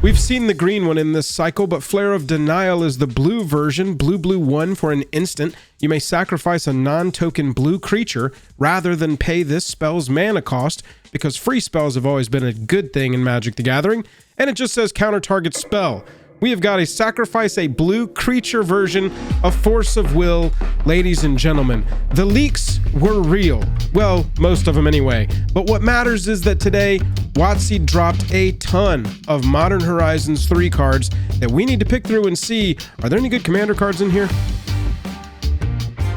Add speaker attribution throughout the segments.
Speaker 1: We've seen the green one in this cycle, but Flare of Denial is the blue version, blue 1 for an instant. You may sacrifice a non-token blue creature rather than pay this spell's mana cost, because free spells have always been a good thing in Magic the Gathering, and it just says counter target spell. We have got a sacrifice a blue creature version of Force of Will. Ladies and gentlemen, the leaks were real. Well, most of them anyway. But what matters is that today, WotC dropped a ton of Modern Horizons 3 cards that we need to pick through and see, are there any good Commander cards in here?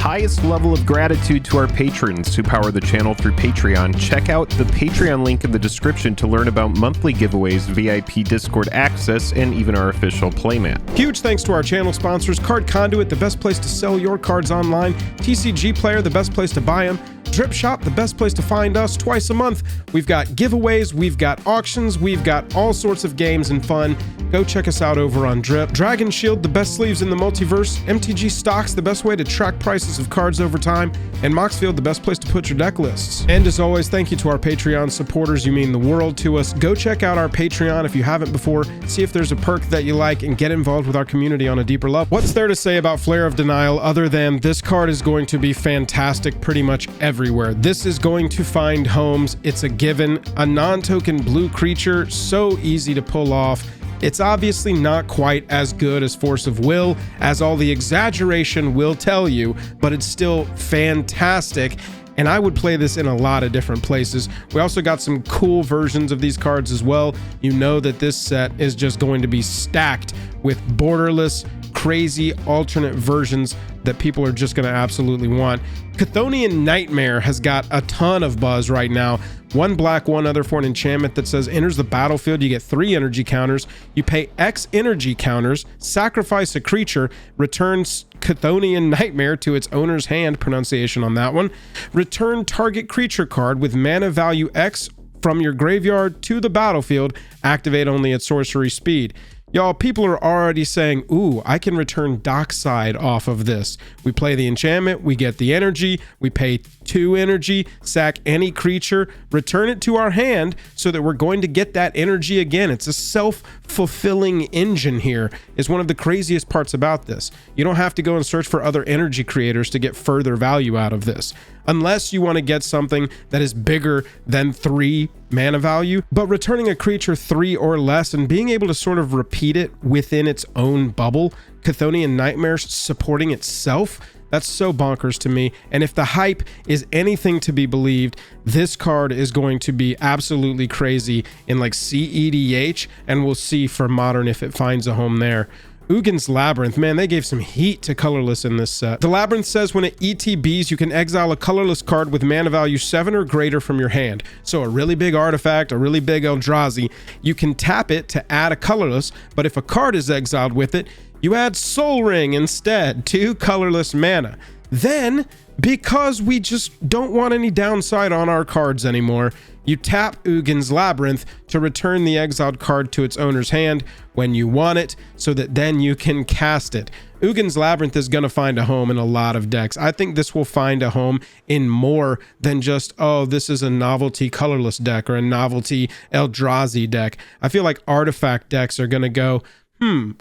Speaker 2: Highest level of gratitude to our patrons who power the channel through Patreon. Check out the Patreon link in the description to learn about monthly giveaways, VIP Discord access, and even our official playmat.
Speaker 1: Huge thanks to our channel sponsors: Card Conduit, the best place to sell your cards online; TCG Player, the best place to buy them; Drip Shop, the best place to find us twice a month. We've got giveaways, we've got auctions, we've got all sorts of games and fun. Go check us out over on Drip. Dragon Shield, the best sleeves in the multiverse; MTG Stocks, the best way to track prices of cards over time; and Moxfield, the best place to put your deck lists. And as always, thank you to our Patreon supporters. You mean the world to us. Go check out our Patreon if you haven't before. See if there's a perk that you like and get involved with our community on a deeper level. What's there to say about Flare of Denial other than this card is going to be fantastic pretty much everywhere? This is going to find homes. It's a given. A non-token blue creature, so easy to pull off. It's obviously not quite as good as Force of Will, as all the exaggeration will tell you, but it's still fantastic. And I would play this in a lot of different places. We also got some cool versions of these cards as well. You know that this set is just going to be stacked with borderless, crazy alternate versions that people are just going to absolutely want. Chthonian Nightmare has got a ton of buzz right now. 1 black, 1 other for an enchantment that says enters the battlefield, you get 3 energy counters. You pay X energy counters, sacrifice a creature, returns Chthonian Nightmare to its owner's hand, pronunciation on that one. Return target creature card with mana value X from your graveyard to the battlefield, activate only at sorcery speed. Y'all, people are already saying, ooh, I can return Dockside off of this. We play the enchantment, we get the energy, we pay 2 energy, sack any creature, return it to our hand so that we're going to get that energy again. It's a self-fulfilling engine here, is one of the craziest parts about this. You don't have to go and search for other energy creators to get further value out of this, unless you want to get something that is bigger than 3 mana value. But returning a creature 3 or less and being able to sort of repeat it within its own bubble, Chthonian Nightmare supporting itself, that's so bonkers to me. And if the hype is anything to be believed, this card is going to be absolutely crazy in like CEDH, and we'll see for Modern if it finds a home there. Uggin's Labyrinth, man, they gave some heat to Colorless in this set. The Labyrinth says when it ETBs, you can exile a colorless card with mana value 7 or greater from your hand. So a really big artifact, a really big Eldrazi, you can tap it to add a colorless, but if a card is exiled with it, you add Soul Ring instead to colorless mana. Then, because we just don't want any downside on our cards anymore, you tap Uggin's Labyrinth to return the exiled card to its owner's hand when you want it, so that then you can cast it. Uggin's Labyrinth is going to find a home in a lot of decks. I think this will find a home in more than just, oh, this is a novelty colorless deck or a novelty Eldrazi deck. I feel like artifact decks are going to go,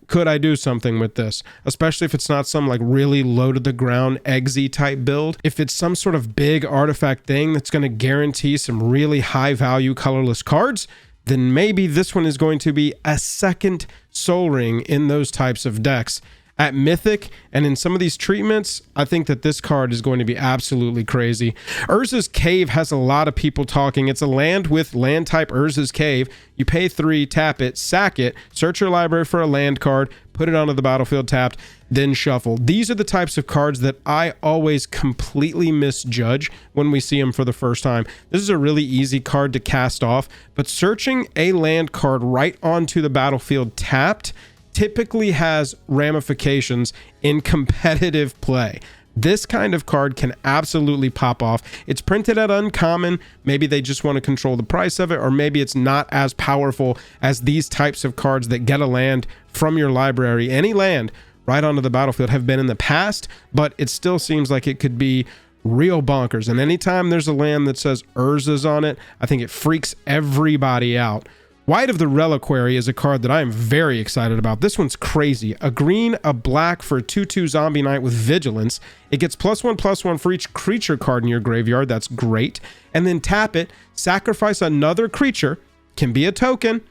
Speaker 1: could I do something with this? Especially if it's not some like really low to the ground Eggsy type build. If it's some sort of big artifact thing that's going to guarantee some really high value colorless cards, then maybe this one is going to be a second Soul Ring in those types of decks. At Mythic and in some of these treatments, I think that this card is going to be absolutely crazy. Urza's Cave has a lot of people talking. It's a land with land type Urza's Cave. You pay 3, tap it, sack it, search your library for a land card, put it onto the battlefield tapped, then shuffle. These are the types of cards that I always completely misjudge when we see them for the first time. This is a really easy card to cast off, but searching a land card right onto the battlefield tapped typically has ramifications in competitive play. This kind of card can absolutely pop off. It's printed at uncommon. Maybe they just want to control the price of it, or maybe it's not as powerful as these types of cards that get a land from your library, any land, right onto the battlefield have been in the past, but it still seems like it could be real bonkers. And anytime there's a land that says Urza's on it, I think it freaks everybody out. White of the Reliquary is a card that I am very excited about. This one's crazy. A green, a black for a 2/2 Zombie Knight with Vigilance. It gets +1/+1 for each creature card in your graveyard. That's great. And then tap it, sacrifice another creature, can be a token,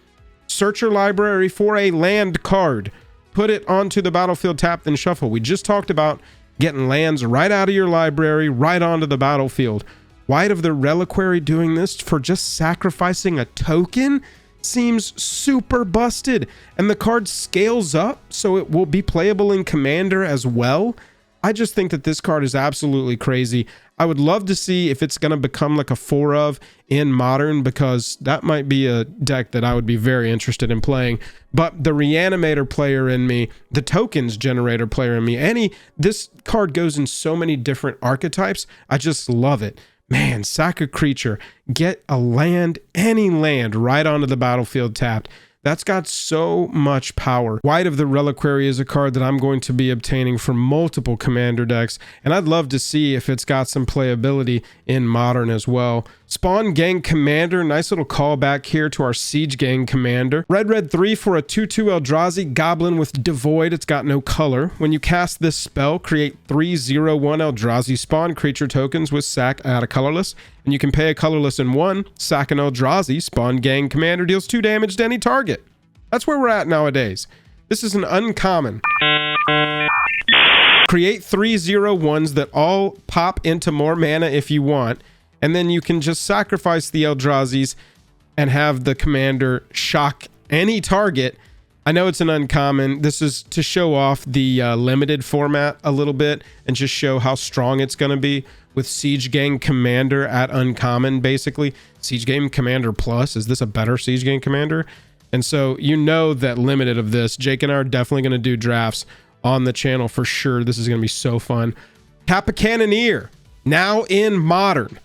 Speaker 1: search your library for a land card, put it onto the battlefield, tap, then shuffle. We just talked about getting lands right out of your library, right onto the battlefield. White of the Reliquary doing this for just sacrificing a token seems super busted, and the card scales up so it will be playable in Commander as well. I just think that this card is absolutely crazy. I would love to see if it's going to become like a 4 of in Modern, because that might be a deck that I would be very interested in playing. But the Reanimator player in me, the Tokens Generator player in me, this card goes in so many different archetypes. I just love it. Man, sack a creature, get a land, any land, right onto the battlefield tapped. That's got so much power. White of the Reliquary is a card that I'm going to be obtaining from multiple Commander decks, and I'd love to see if it's got some playability in Modern as well. Spawn Gang Commander, nice little callback here to our Siege Gang Commander. Red 3 for a 2/2 Eldrazi Goblin with Devoid. It's got no color. When you cast this spell, create 3/0/1 Eldrazi spawn creature tokens with sack out of Colorless, and you can pay a Colorless in 1, sack an Eldrazi. Spawn Gang Commander deals 2 damage to any target. That's where we're at nowadays. This is an uncommon. Create 3/0/1s that all pop into more mana if you want, and then you can just sacrifice the Eldrazi's and have the commander shock any target. I know it's an uncommon. This is to show off the limited format a little bit and just show how strong it's going to be with Siege Gang Commander at uncommon, basically. Siege Gang Commander Plus. Is this a better Siege Gang Commander? And so you know that limited of this. Jake and I are definitely going to do drafts on the channel for sure. This is going to be so fun. Kappa Cannoneer, now in Modern.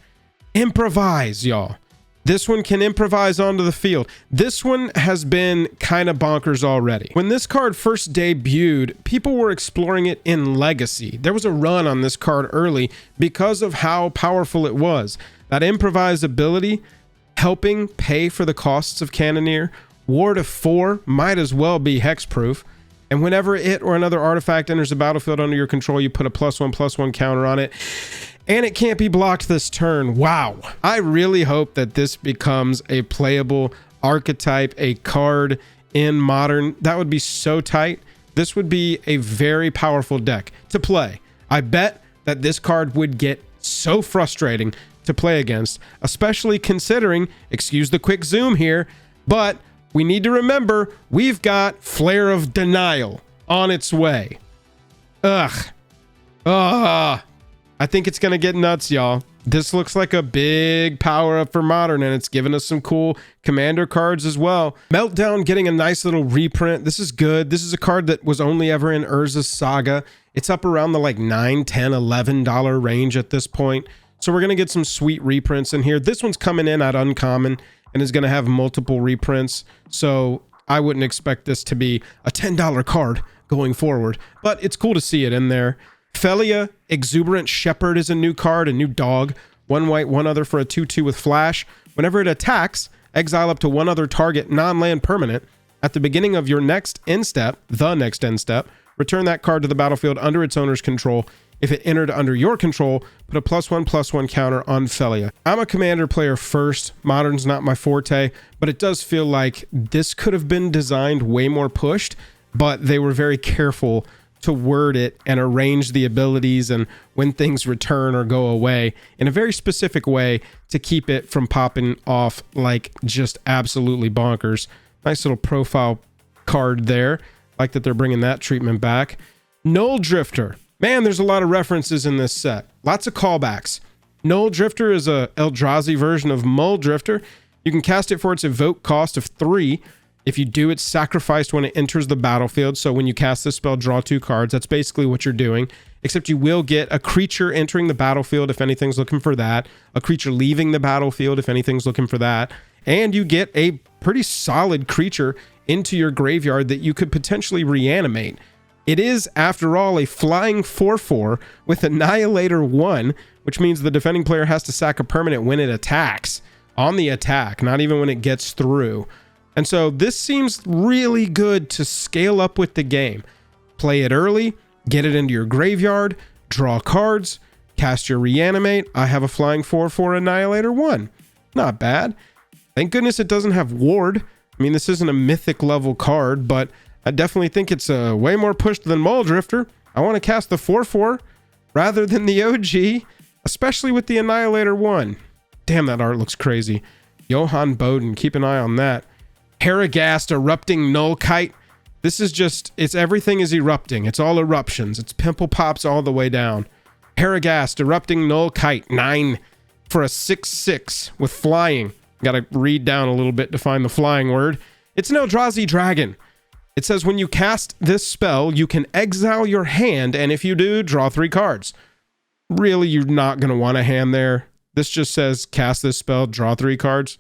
Speaker 1: Improvise, y'all. This one can improvise onto the field. This one has been kind of bonkers already. When this card first debuted, people were exploring it in Legacy. There was a run on this card early because of how powerful it was. That improvise ability, helping pay for the costs of Cannoneer. Ward of 4 might as well be hexproof. And whenever it or another artifact enters the battlefield under your control, you put a +1/+1 counter on it. And it can't be blocked this turn. Wow. I really hope that this becomes a playable archetype, a card in Modern. That would be so tight. This would be a very powerful deck to play. I bet that this card would get so frustrating to play against, especially considering, excuse the quick zoom here, but we need to remember we've got Flare of Denial on its way. I think it's going to get nuts, y'all. This looks like a big power up for Modern, and it's giving us some cool commander cards as well. Meltdown getting a nice little reprint. This is good. This is a card that was only ever in Urza's Saga. It's up around the like $9, $10, $11 range at this point. So we're going to get some sweet reprints in here. This one's coming in at uncommon and is going to have multiple reprints. So I wouldn't expect this to be a $10 card going forward, but it's cool to see it in there. Felia, Exuberant Shepherd is a new card, a new dog. 1 white, 1 other for a 2/2 with flash. Whenever it attacks, exile up to 1 other target non-land permanent. At the beginning of your next end step, return that card to the battlefield under its owner's control. If it entered under your control, put a +1/+1 counter on Felia. I'm a commander player first. Modern's not my forte, but it does feel like this could have been designed way more pushed, but they were very careful to word it and arrange the abilities and when things return or go away in a very specific way to keep it from popping off like just absolutely bonkers. Nice little profile card there. Like that they're bringing that treatment back. Null Drifter. Man, there's a lot of references in this set. Lots of callbacks. Null Drifter is a Eldrazi version of Mull Drifter. You can cast it for its evoke cost of 3. If you do, it's sacrificed when it enters the battlefield. So when you cast this spell, draw 2 cards. That's basically what you're doing. Except you will get a creature entering the battlefield if anything's looking for that. A creature leaving the battlefield if anything's looking for that. And you get a pretty solid creature into your graveyard that you could potentially reanimate. It is, after all, a flying 4/4 with Annihilator 1, which means the defending player has to sack a permanent when it attacks. On the attack, not even when it gets through. And so this seems really good to scale up with the game. Play it early, get it into your graveyard, draw cards, cast your Reanimate. I have a flying 4/4 Annihilator 1. Not bad. Thank goodness it doesn't have Ward. I mean, this isn't a mythic level card, but I definitely think it's way more pushed than Muldrifter. I want to cast the 4/4 rather than the OG, especially with the Annihilator 1. Damn, that art looks crazy. Johan Boden, keep an eye on that. Haragast, Erupting Nullkite. This is just, everything is erupting. It's all eruptions. It's pimple pops all the way down. Haragast, Erupting Nullkite, 9 for a 6/6 with flying. Gotta read down a little bit to find the flying word. It's an Eldrazi dragon. It says when you cast this spell, you can exile your hand, and if you do, draw 3 cards. Really, you're not going to want a hand there. This just says cast this spell, draw 3 cards.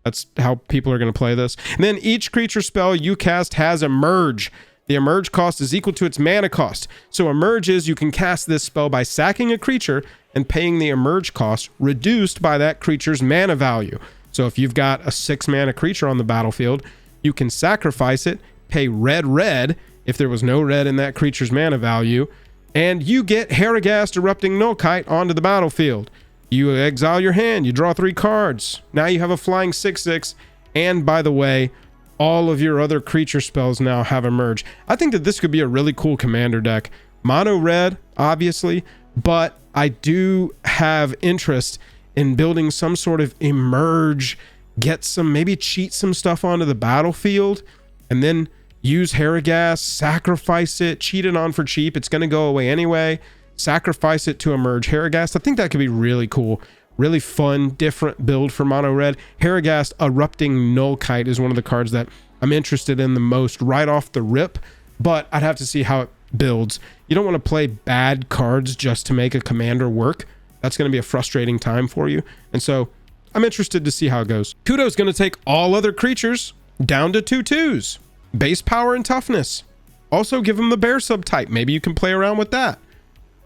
Speaker 1: That's how people are going to play this. And then each creature spell you cast has Emerge. The Emerge cost is equal to its mana cost. So Emerge is you can cast this spell by sacking a creature and paying the Emerge cost reduced by that creature's mana value. So if you've got a 6 mana creature on the battlefield, you can sacrifice it, pay red if there was no red in that creature's mana value, and you get Haragast, Erupting Nullkite onto the battlefield. You exile your hand, you draw 3 cards. Now you have a flying 6/6, and by the way, all of your other creature spells now have Emerge. I think that this could be a really cool commander deck. Mono red, obviously, but I do have interest in building some sort of Emerge, get some, maybe cheat some stuff onto the battlefield, and then use Haragast, sacrifice it, cheat it on for cheap. It's going to go away anyway. Sacrifice it to Emerge Haragast. I think that could be really cool. Really fun, different build for mono red. Haragast, Erupting Nullkite is one of the cards that I'm interested in the most right off the rip, but I'd have to see how it builds. You don't want to play bad cards just to make a commander work. That's going to be a frustrating time for you. And so I'm interested to see how it goes. Kudo's going to take all other creatures down to 2/2s. Base power and toughness. Also give them the bear subtype. Maybe you can play around with that.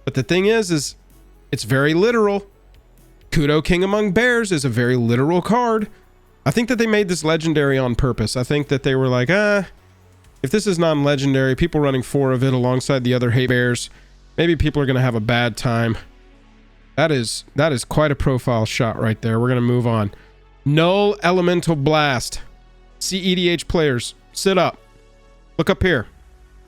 Speaker 1: But the thing is it's very literal. Kudo King Among Bears is a very literal card. I think that they made this legendary on purpose. I think that they were like, if this is non-legendary, people running 4 of it alongside the other hate bears, maybe people are going to have a bad time. That is quite a profile shot right there. We're going to move on. Null Elemental Blast. CEDH players, sit up. Look up here.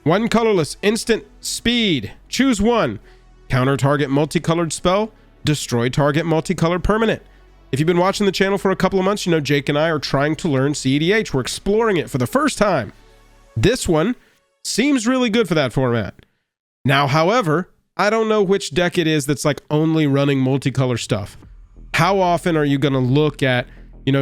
Speaker 1: 1 colorless, instant speed. Choose 1. Counter target multicolored spell. Destroy target multicolored permanent. If you've been watching the channel for a couple of months, you know Jake and I are trying to learn CEDH. We're exploring it for the first time. This one seems really good for that format. Now, however, I don't know which deck it is that's like only running multicolor stuff. How often are you going to look at,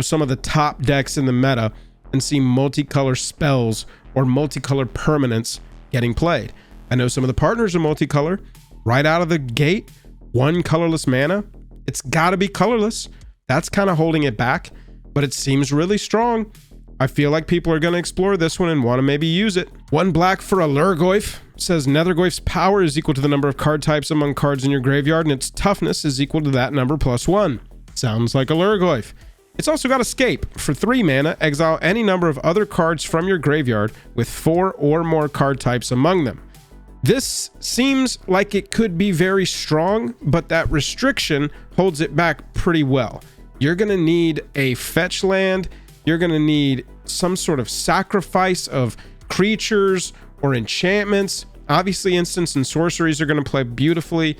Speaker 1: some of the top decks in the meta and see multicolor spells or multicolor permanents getting played? I know some of the partners are multicolor. Right out of the gate, 1 colorless mana. It's got to be colorless. That's kind of holding it back, but it seems really strong. I feel like people are going to explore this one and want to maybe use it. 1 black for a Lurgoyf. Says Nethergoyf's power is equal to the number of card types among cards in your graveyard, and its toughness is equal to that number plus 1. Sounds like a Lurgoyf. It's also got Escape. For 3 mana, exile any number of other cards from your graveyard with 4 or more card types among them. This seems like it could be very strong, but that restriction holds it back pretty well. You're going to need a fetch land. You're going to need some sort of sacrifice of creatures or enchantments. Obviously, instants and sorceries are going to play beautifully.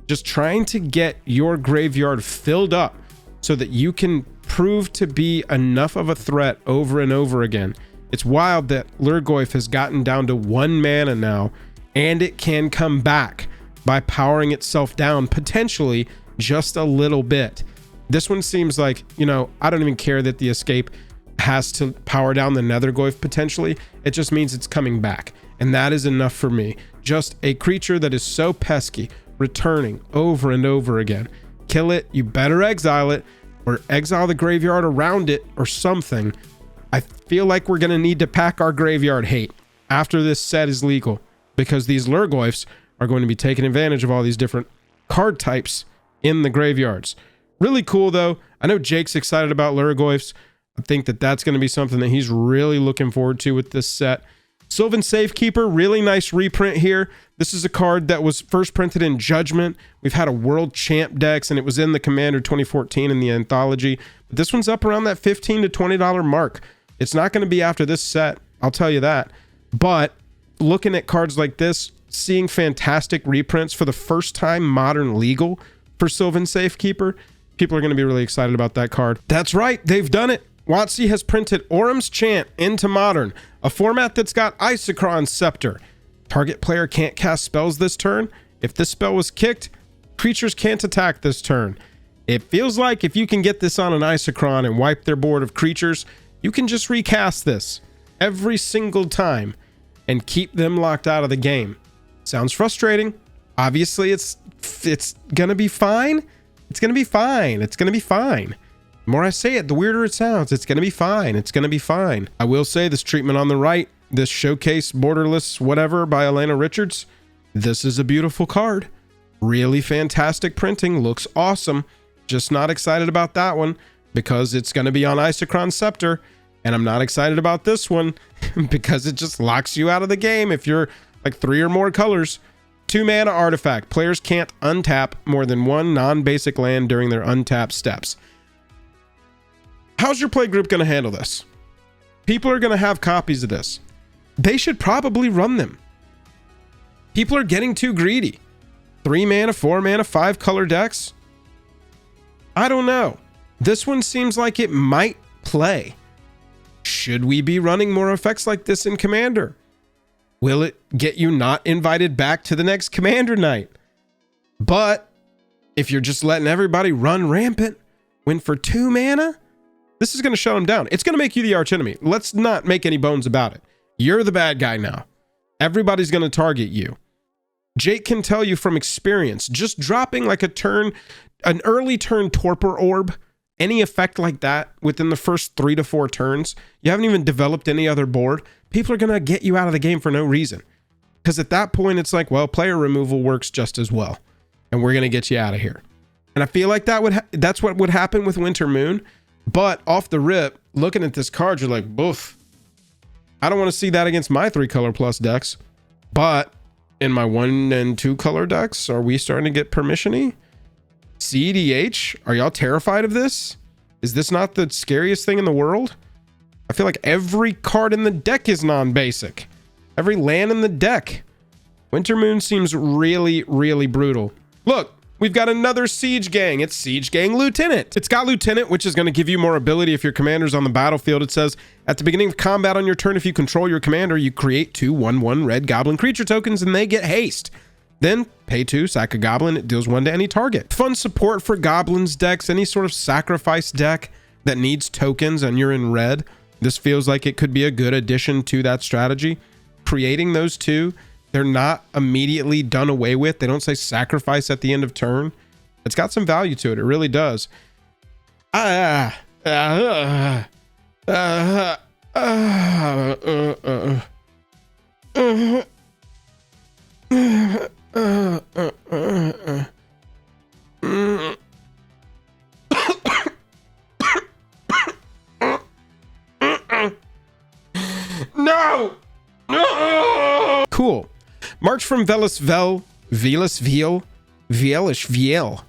Speaker 1: Just trying to get your graveyard filled up so that you can prove to be enough of a threat over and over again. It's wild that Lurgoyf has gotten down to 1 mana now, and it can come back by powering itself down potentially just a little bit. This one seems like, I don't even care that the Escape has to power down the Nethergoyf potentially. It just means it's coming back. And that is enough for me. Just a creature that is so pesky, returning over and over again. Kill it, you better exile it, or exile the graveyard around it or something. I feel like we're going to need to pack our graveyard hate after this set is legal, because these Lurgoyfs are going to be taking advantage of all these different card types in the graveyards. Really cool, though. I know Jake's excited about Lurgoyfs. I think that that's going to be something that he's really looking forward to with this set. Sylvan Safekeeper, really nice reprint here. This is a card that was first printed in Judgment. We've had a World Champ decks, and it was in the Commander 2014 in the Anthology. But this one's up around that $15 to $20 mark. It's not going to be after this set, I'll tell you that. But looking at cards like this, seeing fantastic reprints for the first time modern legal for Sylvan Safekeeper, people are going to be really excited about that card. That's right, they've done it. WotC has printed Orum's Chant into Modern, a format that's got Isochron Scepter. Target player can't cast spells this turn. If this spell was kicked, creatures can't attack this turn. It feels like if you can get this on an Isochron and wipe their board of creatures, you can just recast this every single time and keep them locked out of the game. Sounds frustrating. Obviously, it's gonna be fine. It's gonna be fine. It's gonna be fine. The more I say it, the weirder it sounds. It's gonna be fine. It's gonna be fine. I will say this treatment on the right, this Showcase Borderless whatever by Elena Richards, this is a beautiful card. Really fantastic printing. Looks awesome. Just not excited about that one because it's gonna be on Isochron Scepter. And I'm not excited about this one because it just locks you out of the game if you're like 3 or more colors. 2 mana artifact. Players can't untap more than 1 non-basic land during their untap steps. How's your play group going to handle this? People are going to have copies of this. They should probably run them. People are getting too greedy. 3 mana, 4 mana, 5 color decks. I don't know. This one seems like it might play. Should we be running more effects like this in Commander? Will it get you not invited back to the next Commander night? But if you're just letting everybody run rampant, when for 2 mana, this is going to shut them down. It's going to make you the archenemy. Let's not make any bones about it. You're the bad guy now. Everybody's going to target you. Jake can tell you from experience, just dropping like an early turn Torpor Orb, any effect like that within the first 3 to 4 turns, you haven't even developed any other board, people are going to get you out of the game for no reason. Because at that point, it's like, well, player removal works just as well. And we're going to get you out of here. And I feel like that's what would happen with Winter Moon. But off the rip, looking at this card, you're like, boof. I don't want to see that against my 3 color plus decks. But in my 1 and 2 color decks, are we starting to get permission-y? CEDH? Are y'all terrified of this? Is this not the scariest thing in the world? I feel like every card in the deck is non-basic. Every land in the deck. Winter Moon seems really, really brutal. Look, we've got another Siege Gang. It's Siege Gang Lieutenant. It's got Lieutenant, which is going to give you more ability if your commander's on the battlefield. It says, at the beginning of combat on your turn, if you control your commander, you create 2 1/1 red goblin creature tokens and they get haste. Then pay 2, sack a goblin, it deals 1 to any target. Fun support for goblins decks, any sort of sacrifice deck that needs tokens and you're in red. This feels like it could be a good addition to that strategy. Creating those 2, they're not immediately done away with. They don't say sacrifice at the end of turn. It's got some value to it. It really does. No! No! Cool. March from Velisvel, Velisviel, Vielish Viel.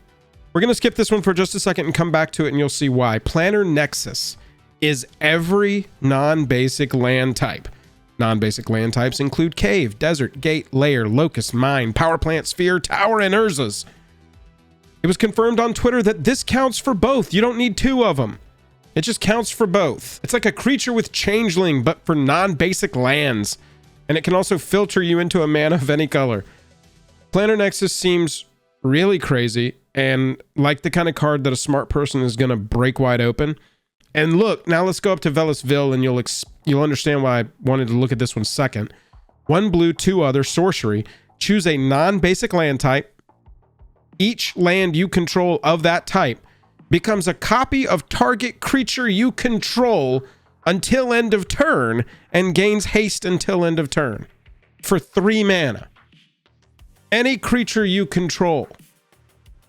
Speaker 1: We're going to skip this one for just a second and come back to it and you'll see why. Planner Nexus is every non-basic land type. Non-basic land types include Cave, Desert, Gate, Lair, Locust, Mine, Power Plant, Sphere, Tower, and Urzas. It was confirmed on Twitter that this counts for both. You don't need 2 of them. It just counts for both. It's like a creature with Changeling, but for non-basic lands. And it can also filter you into a mana of any color. Planner Nexus seems really crazy and like the kind of card that a smart person is going to break wide open. And look, now let's go up to Velisville and you'll understand why I wanted to look at this one second. 1 blue, 2 other, sorcery. Choose a non-basic land type. Each land you control of that type becomes a copy of target creature you control until end of turn and gains haste until end of turn for 3 mana. Any creature you control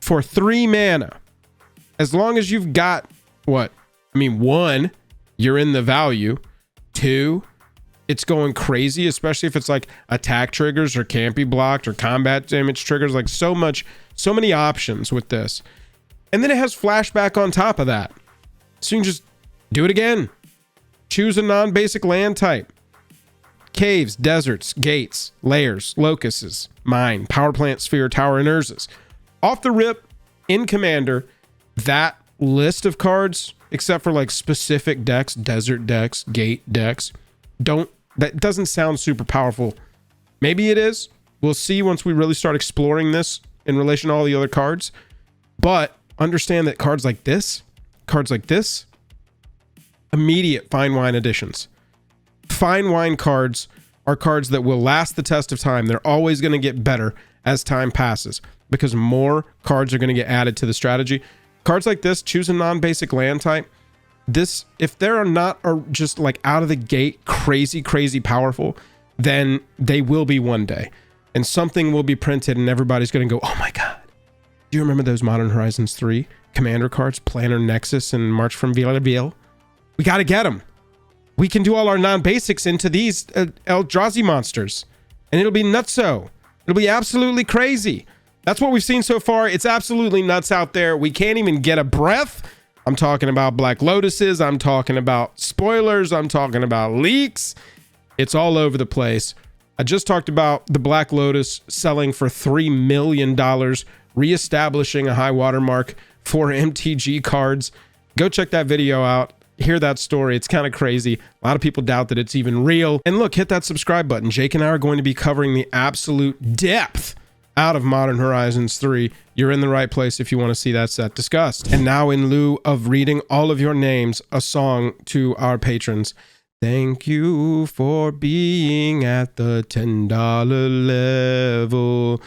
Speaker 1: for 3 mana, as long as you've got 1, you're in the value. 2, it's going crazy, especially if it's like attack triggers or can't be blocked or combat damage triggers. Like so many options with this. And then it has flashback on top of that. So you can just do it again. Choose a non-basic land type. Caves, deserts, gates, layers, locusts, mine, power plant, sphere, tower, and Urzas. Off the rip, in Commander, that list of cards, except for like specific decks, desert decks, gate decks, that doesn't sound super powerful. Maybe it is. We'll see once we really start exploring this in relation to all the other cards. But understand that cards like this, immediate fine wine additions. Fine wine cards are cards that will last the test of time. They're always going to get better as time passes because more cards are going to get added to the strategy. Cards like this, choose a non-basic land type. This, if they're not are just like out of the gate crazy powerful, then they will be one day. And something will be printed and everybody's going to go, oh my God. Do you remember those Modern Horizons 3 Commander cards, Planner Nexus and March from Villarreal? We got to get them. We can do all our non-basics into these Eldrazi monsters. And it'll be nutso. It'll be absolutely crazy. That's what we've seen so far. It's absolutely nuts out there. We can't even get a breath. I'm talking about Black Lotuses. I'm talking about spoilers. I'm talking about leaks. It's all over the place. I just talked about the Black Lotus selling for $3 million, reestablishing a high watermark for MTG cards. Go check that video out. Hear that story. It's kind of crazy. A lot of people doubt that it's even real. And look, hit that subscribe button. Jake and I are going to be covering the absolute depth out of Modern Horizons 3. You're in the right place if you want to see that set discussed. And now, in lieu of reading all of your names, a song to our patrons. Thank you for being at the $10 level.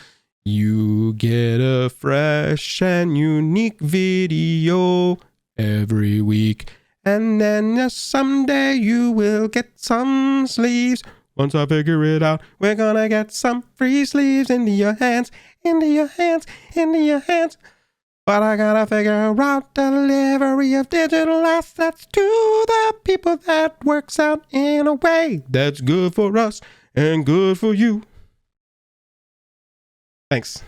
Speaker 1: You get a fresh and unique video every week. And then someday you will get some sleeves. Once I figure it out, we're gonna get some free sleeves into your hands, into your hands, into your hands. But I gotta figure out delivery of digital assets to the people that works out in a way that's good for us and good for you. Thanks.